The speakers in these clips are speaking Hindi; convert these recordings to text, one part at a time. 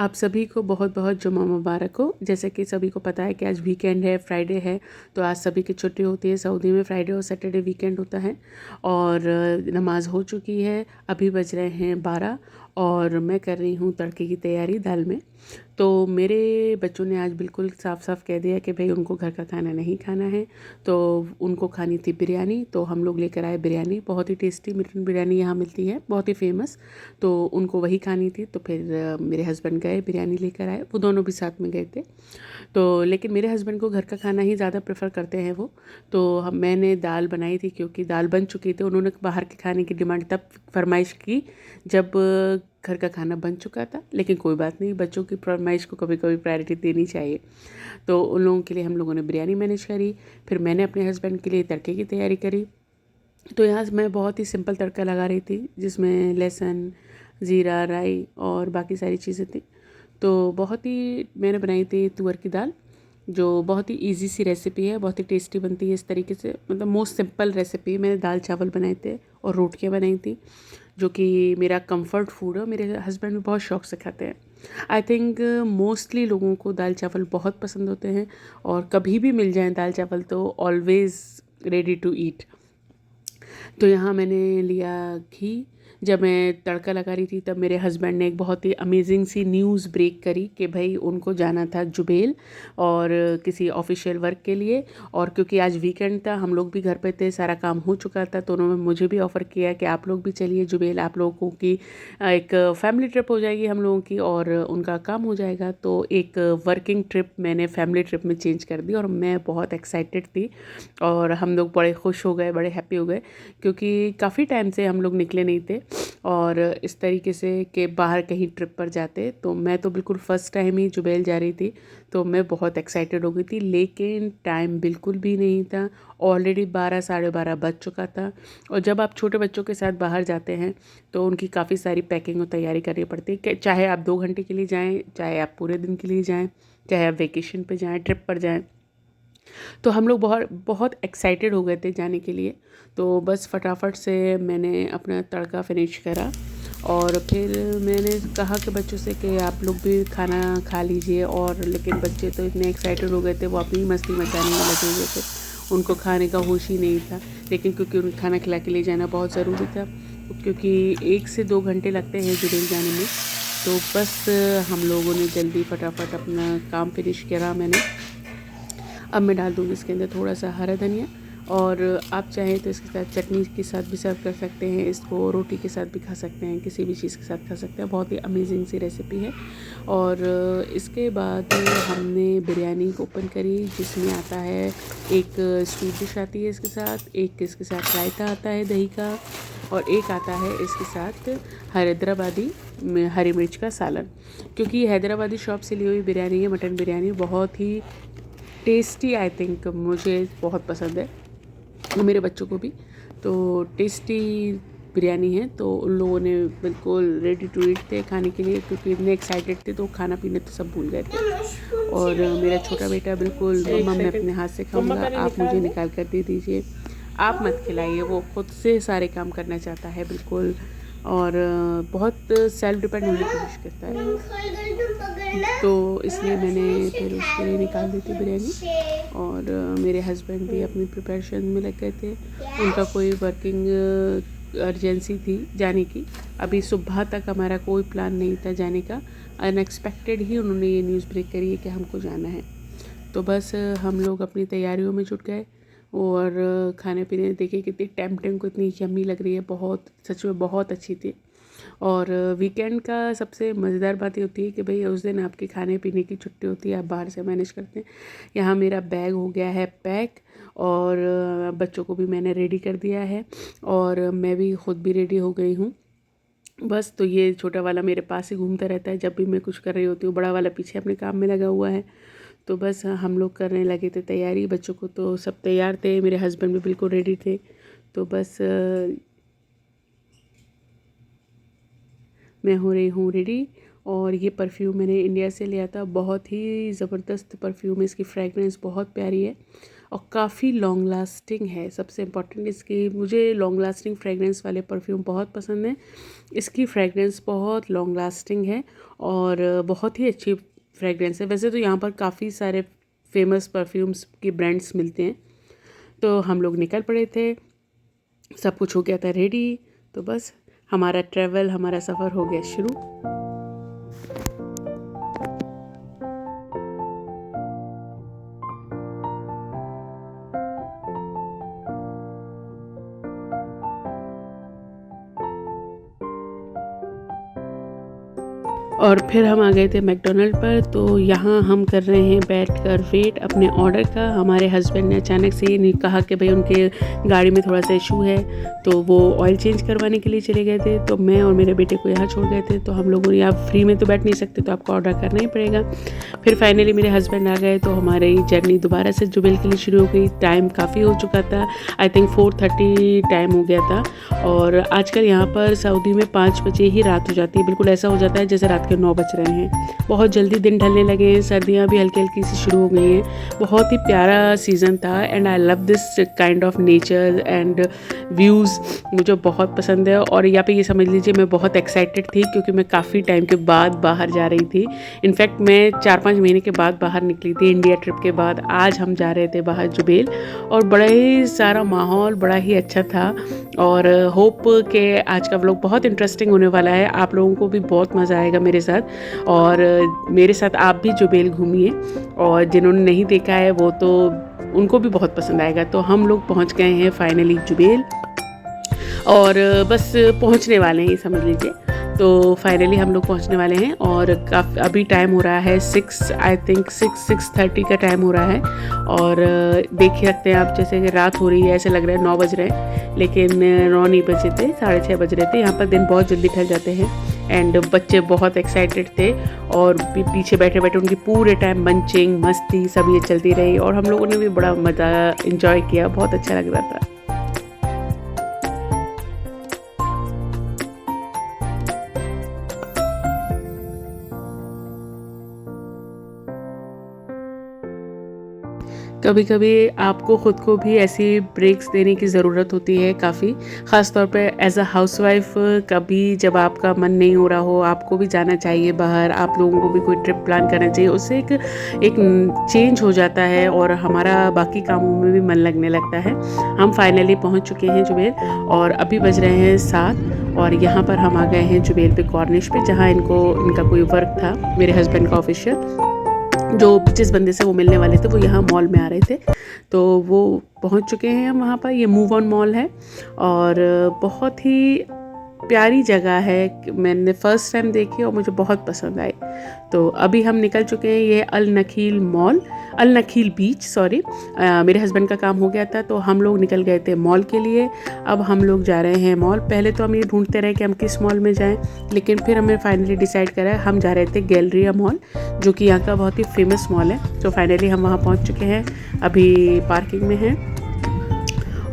आप सभी को बहुत बहुत जुम्मा मुबारक हो। जैसे कि सभी को पता है कि आज वीकेंड है, फ्राइडे है, तो आज सभी की छुट्टी होती है। सऊदी में फ्राइडे और सैटरडे वीकेंड होता है और नमाज हो चुकी है। अभी बज रहे हैं 12 और मैं कर रही हूँ तड़के की तैयारी दाल में। तो मेरे बच्चों ने आज बिल्कुल साफ साफ कह दिया कि भाई उनको घर का खाना नहीं खाना है, तो उनको खानी थी बिरयानी। तो हम लोग लेकर आए बिरयानी, बहुत ही टेस्टी मटन बिरयानी यहाँ मिलती है, बहुत ही फेमस। तो उनको वही खानी थी, तो फिर मेरे हस्बैंड गए बिरयानी लेकर आए। वो दोनों भी साथ में गए थे। तो लेकिन मेरे हस्बैंड को घर का खाना ही ज़्यादा प्रेफर करते हैं वो। तो मैंने दाल बनाई थी, क्योंकि दाल बन चुकी थी। उन्होंने बाहर के खाने की डिमांड तब फरमाइश की जब घर का खाना बन चुका था। लेकिन कोई बात नहीं, बच्चों की फरमाइश को कभी कभी प्रायोरिटी देनी चाहिए। तो उन लोगों के लिए हम लोगों ने बिरयानी मैनेज करी। फिर मैंने अपने हस्बैंड के लिए तड़के की तैयारी करी। तो यहाँ मैं बहुत ही सिंपल तड़का लगा रही थी, जिसमें लहसुन, ज़ीरा, राई और बाकी सारी चीज़ें थी। तो बहुत ही मैंने बनाई थी तुअर की दाल, जो बहुत ही इजी सी रेसिपी है, बहुत ही टेस्टी बनती है इस तरीके से। मतलब मोस्ट सिंपल रेसिपी। मैंने दाल चावल बनाए थे और रोटियां बनाई थी, जो कि मेरा कंफर्ट फूड है। मेरे हस्बैंड भी बहुत शौक से खाते हैं। आई थिंक मोस्टली लोगों को दाल चावल बहुत पसंद होते हैं, और कभी भी मिल जाए दाल चावल तो ऑलवेज़ रेडी टू ईट। तो यहाँ मैंने लिया घी। जब मैं तड़का लगा रही थी तब मेरे हस्बैंड ने एक बहुत ही अमेजिंग सी न्यूज़ ब्रेक करी कि भाई उनको जाना था जुबेल और किसी ऑफिशियल वर्क के लिए। और क्योंकि आज वीकेंड था, हम लोग भी घर पे थे, सारा काम हो चुका था, तो उन्होंने मुझे भी ऑफ़र किया कि आप लोग भी चलिए जुबेल। आप लोगों की एक फैमिली ट्रिप हो जाएगी हम लोगों की, और उनका काम हो जाएगा। तो एक वर्किंग ट्रिप मैंने फैमिली ट्रिप में चेंज कर दी, और मैं बहुत एक्साइटेड थी और हम लोग बड़े खुश हो गए, बड़े हैप्पी हो गए, क्योंकि काफ़ी टाइम से हम लोग निकले नहीं थे और इस तरीके से कि बाहर कहीं ट्रिप पर जाते। तो मैं तो बिल्कुल फ़र्स्ट टाइम ही जुबैल जा रही थी, तो मैं बहुत एक्साइटेड हो गई थी। लेकिन टाइम बिल्कुल भी नहीं था, ऑलरेडी 12 साढ़े 12 बज चुका था। और जब आप छोटे बच्चों के साथ बाहर जाते हैं तो उनकी काफ़ी सारी पैकिंग और तैयारी करनी पड़ती है, कि चाहे आप 2 घंटे के लिए जाएँ, चाहे आप पूरे दिन के लिए जाएँ, चाहे आप वेकेशन पे जाएँ, ट्रिप पर जाएँ। तो हम लोग बहुत बहुत एक्साइटेड हो गए थे जाने के लिए। तो बस फटाफट से मैंने अपना तड़का फिनिश करा, और फिर मैंने कहा कि बच्चों से कि आप लोग भी खाना खा लीजिए। और लेकिन बच्चे तो इतने एक्साइटेड हो गए थे, वो अपनी मस्ती मचाने में लगे हुए थे, उनको खाने का होश ही नहीं था। लेकिन क्योंकि उन्हें खाना खिला के ले जाना बहुत ज़रूरी था, क्योंकि 1 से 2 घंटे लगते हैं जुबेल जाने में। तो बस हम लोगों ने जल्दी फटाफट अपना काम फिनिश करा मैंने। अब मैं डाल दूँगी इसके अंदर थोड़ा सा हरा धनिया, और आप चाहें तो इसके साथ चटनी के साथ भी सर्व कर सकते हैं, इसको रोटी के साथ भी खा सकते हैं, किसी भी चीज़ के साथ खा सकते हैं। बहुत ही अमेजिंग सी रेसिपी है। और इसके बाद हमने बिरयानी ओपन करी, जिसमें आता है एक स्वीट डिश आती है इसके साथ, एक इसके साथ रायता आता है दही का, और एक आता है इसके साथ हैदराबादी हरी मिर्च का सालन। क्योंकि ये हैदराबादी शॉप से ली हुई बिरयानी है, मटन बिरयानी बहुत ही टेस्टी। आई थिंक मुझे बहुत पसंद है, और मेरे बच्चों को भी। तो टेस्टी बिरयानी है, तो उन लोगों ने बिल्कुल रेडी टू ईट थे खाने के लिए, क्योंकि इतने एक्साइटेड थे तो खाना पीने तो सब भूल गए थे। और मेरा छोटा बेटा बिल्कुल, मम्मा मैं अपने हाथ से खाऊंगा, आप मुझे निकाल कर दे दीजिए, आप मत खिलाइए। वो खुद से सारे काम करना चाहता है बिल्कुल, और बहुत सेल्फ डिपेंड होने की कोशिश करता है। तो इसलिए मैंने फिर उसके लिए निकाल दी थी बिरयानी। और मेरे हस्बैंड भी अपनी प्रिपरेशन में लग गए थे। उनका कोई वर्किंग अर्जेंसी थी जाने की। अभी सुबह तक हमारा कोई प्लान नहीं था जाने का। अनएक्सपेक्टेड ही उन्होंने ये न्यूज़ ब्रेक करी है कि हमको जाना है। तो बस हम लोग अपनी तैयारियों में जुट गए, और खाने पीने देखिए कितनी टेम्पटिंग को, इतनी यम्मी लग रही है, बहुत सच में बहुत अच्छी थी। और वीकेंड का सबसे मज़ेदार बात ये होती है कि भाई उस दिन आपके खाने पीने की छुट्टी होती है, आप बाहर से मैनेज करते हैं। यहाँ मेरा बैग हो गया है पैक, और बच्चों को भी मैंने रेडी कर दिया है, और मैं भी खुद भी रेडी हो गई हूँ। बस तो ये छोटा वाला मेरे पास ही घूमता रहता है जब भी मैं कुछ कर रही होती हूँ, बड़ा वाला पीछे अपने काम में लगा हुआ है। तो बस हम लोग करने लगे थे तैयारी। बच्चों को तो सब तैयार थे, मेरे हस्बैंड भी बिल्कुल रेडी थे। तो बस मैं हो रही हूँ रेडी। और ये परफ्यूम मैंने इंडिया से लिया था, बहुत ही ज़बरदस्त परफ्यूम है, इसकी फ्रेगरेंस बहुत प्यारी है। और काफ़ी लॉन्ग लास्टिंग है। सबसे इम्पॉर्टेंट इसकी, मुझे लॉन्ग लास्टिंग फ्रेगरेंस वाले परफ्यूम बहुत पसंद है। इसकी फ्रेगरेंस बहुत लॉन्ग लास्टिंग है और बहुत ही अच्छी फ्रेगरेंस है। वैसे तो यहाँ पर काफ़ी सारे फेमस परफ्यूम्स के ब्रांड्स मिलते हैं। तो हम लोग निकल पड़े थे, सब कुछ हो गया था रेडी, तो बस हमारा ट्रैवल, हमारा सफ़र हो गया शुरू। और फिर हम आ गए थे मैकडोनल्ड पर। तो यहाँ हम कर रहे हैं बैठकर वेट अपने ऑर्डर का। हमारे हस्बैंड ने अचानक से ही कहा कि भाई उनके गाड़ी में थोड़ा सा इशू है, तो वो ऑयल चेंज करवाने के लिए चले गए थे। तो मैं और मेरे बेटे को यहाँ छोड़ गए थे। तो हम लोगों ने, आप फ्री में तो बैठ नहीं सकते, तो आपको ऑर्डर करना ही पड़ेगा। फिर फाइनली मेरे हस्बैंड आ गए, तो हमारी जर्नी दोबारा से जुबेल के लिए शुरू हो गई। टाइम काफ़ी हो चुका था, आई थिंक 4:30 टाइम हो गया था। और आजकल यहाँ पर सऊदी में 5 बजे ही रात हो जाती है। बिल्कुल ऐसा हो जाता है जैसे रात के 9 बज रहे हैं। बहुत जल्दी दिन ढलने लगे हैं, सर्दियाँ भी हल्की हल्की सी शुरू हो गई हैं। बहुत ही प्यारा सीज़न था and I love this kind of nature and views, मुझे बहुत पसंद है। और यहाँ पे ये समझ लीजिए मैं बहुत एक्साइटेड थी क्योंकि मैं काफ़ी टाइम के बाद बाहर जा रही थी। इनफैक्ट मैं 4-5 महीने के बाद बाहर निकली थी इंडिया ट्रिप के बाद। आज हम जा रहे थे बाहर जुबेल और बड़ा ही सारा माहौल बड़ा ही अच्छा था। और होप के आज का व्लॉग बहुत इंटरेस्टिंग होने वाला है, आप लोगों को भी बहुत मज़ा आएगा मेरे साथ। और मेरे साथ आप भी जुबेल घूमिए, और जिन्होंने नहीं देखा है वो तो उनको भी बहुत पसंद आएगा। तो हम लोग पहुंच गए हैं फाइनली जुबेल, और बस पहुंचने वाले हैं, ये समझ लीजिए। तो फाइनली हम लोग पहुंचने वाले हैं और अभी टाइम हो रहा है 6:30 का टाइम हो रहा है। और देख ही रखते हैं आप, जैसे कि रात हो रही है, ऐसे लग रहा है 9 बज रहे हैं, लेकिन 9 नहीं बजे थे, 6:30 बज रहे थे। यहाँ पर दिन बहुत जल्दी ढल जाते हैं एंड बच्चे बहुत एक्साइटेड थे और पीछे बैठे बैठे उनकी पूरे टाइम मंचिंग, मस्ती सब ये चलती रही। और हम लोगों ने भी बड़ा मज़ा इंजॉय किया, बहुत अच्छा लग रहा था। कभी कभी आपको ख़ुद को भी ऐसी ब्रेक्स देने की ज़रूरत होती है काफ़ी, ख़ास तौर पे एज अ हाउसवाइफ। कभी जब आपका मन नहीं हो रहा हो, आपको भी जाना चाहिए बाहर, आप लोगों को भी कोई ट्रिप प्लान करना चाहिए। उससे एक चेंज हो जाता है और हमारा बाकी कामों में भी मन लगने लगता है। हम फाइनली पहुंच चुके हैं जुबेल और अभी बज रहे हैं 7 और यहाँ पर हम आ गए हैं जुबेल पे कॉर्निश पे, जहाँ इनका कोई वर्क था, मेरे हस्बैंड का ऑफिशियल। जो जिस बंदे से वो मिलने वाले थे वो यहाँ मॉल में आ रहे थे, तो वो पहुँच चुके हैं हम वहाँ पर। ये मूव ऑन मॉल है और बहुत ही प्यारी जगह है। मैंने फ़र्स्ट टाइम देखी और मुझे बहुत पसंद आई। तो अभी हम निकल चुके हैं, ये अल नखील बीच, सॉरी। मेरे हस्बैंड का काम हो गया था तो हम लोग निकल गए थे मॉल के लिए। अब हम लोग जा रहे हैं मॉल। पहले तो हम ये ढूंढते रहे कि हम किस मॉल में जाएं, लेकिन फिर हमने फाइनली डिसाइड करा हम जा रहे थे गैलरिया मॉल, जो कि यहाँ का बहुत ही फेमस मॉल है। तो फाइनली हम वहाँ पहुँच चुके हैं, अभी पार्किंग में हैं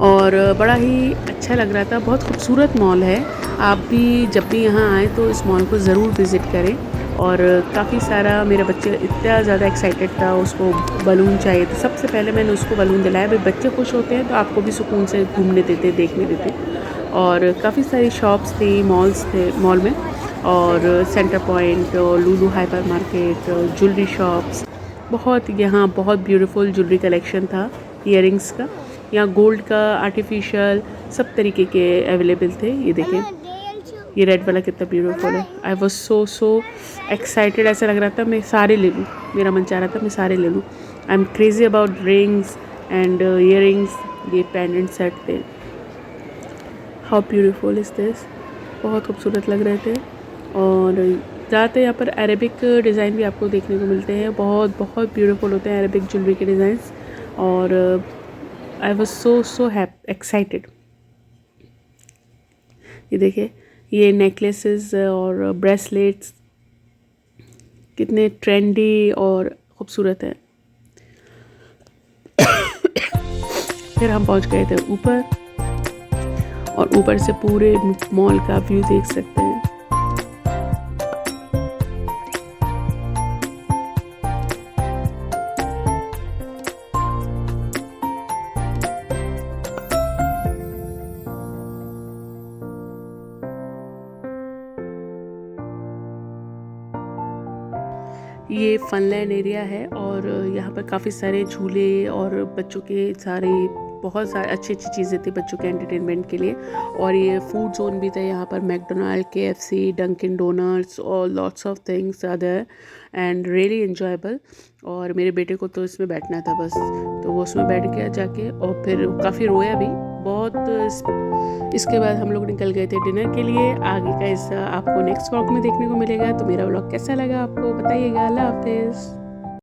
और बड़ा ही अच्छा लग रहा था। बहुत खूबसूरत मॉल है, आप भी जब भी यहाँ आए तो इस मॉल को ज़रूर विज़िट करें। और काफ़ी सारा, मेरा बच्चे इतना ज़्यादा एक्साइटेड था, उसको बलून चाहिए। तो सबसे पहले मैंने उसको बलून दिलाया। भाई बच्चे खुश होते हैं तो आपको भी सुकून से घूमने देते, देखने देते। और काफ़ी सारी शॉप्स थी, मॉल्स थे मॉल में, और सेंटर पॉइंट और लुलु हाइपर मार्केट, ज्वेलरी शॉप्स, बहुत यहाँ बहुत ब्यूटीफुल ज्वेलरी कलेक्शन था, ईयरिंग्स का। यहाँ गोल्ड का, आर्टिफिशियल, सब तरीके के अवेलेबल थे। ये देखें, ये रेड वाला कितना ब्यूटीफुल है। आई वॉज सो एक्साइटेड, ऐसा लग रहा था मैं सारे ले लूँ, मेरा मन चाह रहा था मैं सारे ले लूँ। I am crazy about rings and earrings. ये पेंडेंट सेट थे, हाउ ब्यूटीफुल इज़ दिस, बहुत खूबसूरत लग रहे थे। और ज़्यादातर यहाँ पर अरेबिक डिज़ाइन भी आपको देखने को मिलते हैं, बहुत बहुत ब्यूटीफुल होते हैं अरेबिक ज्वेलरी के डिज़ाइंस। और आई वॉज सो एक्साइटेड। ये देखिए, ये नेकलेसेस और ब्रेसलेट्स कितने ट्रेंडी और ख़ूबसूरत हैं। फिर हम पहुंच गए थे ऊपर, और ऊपर से पूरे मॉल का व्यू देख सकते हैं। ये फनलैंड एरिया है और यहाँ पर काफ़ी सारे झूले और बच्चों के सारे बहुत सारे अच्छी अच्छी चीज़ें थी बच्चों के एंटरटेनमेंट के लिए। और ये फूड जोन भी था यहाँ पर, मैकडोनाल्ड, KFC, डंकिन डोनट्स और lots of things are there and really enjoyable. और मेरे बेटे को तो इसमें बैठना था बस, तो वो उसमें बैठ गया जाके और फिर काफ़ी रोया भी बहुत। इसके बाद हम लोग निकल गए थे डिनर के लिए। आगे का हिस्सा आपको नेक्स्ट व्लॉग में देखने को मिलेगा। तो मेरा व्लॉग कैसा लगा आपको बताइएगा। अल्लाह हाफिज़।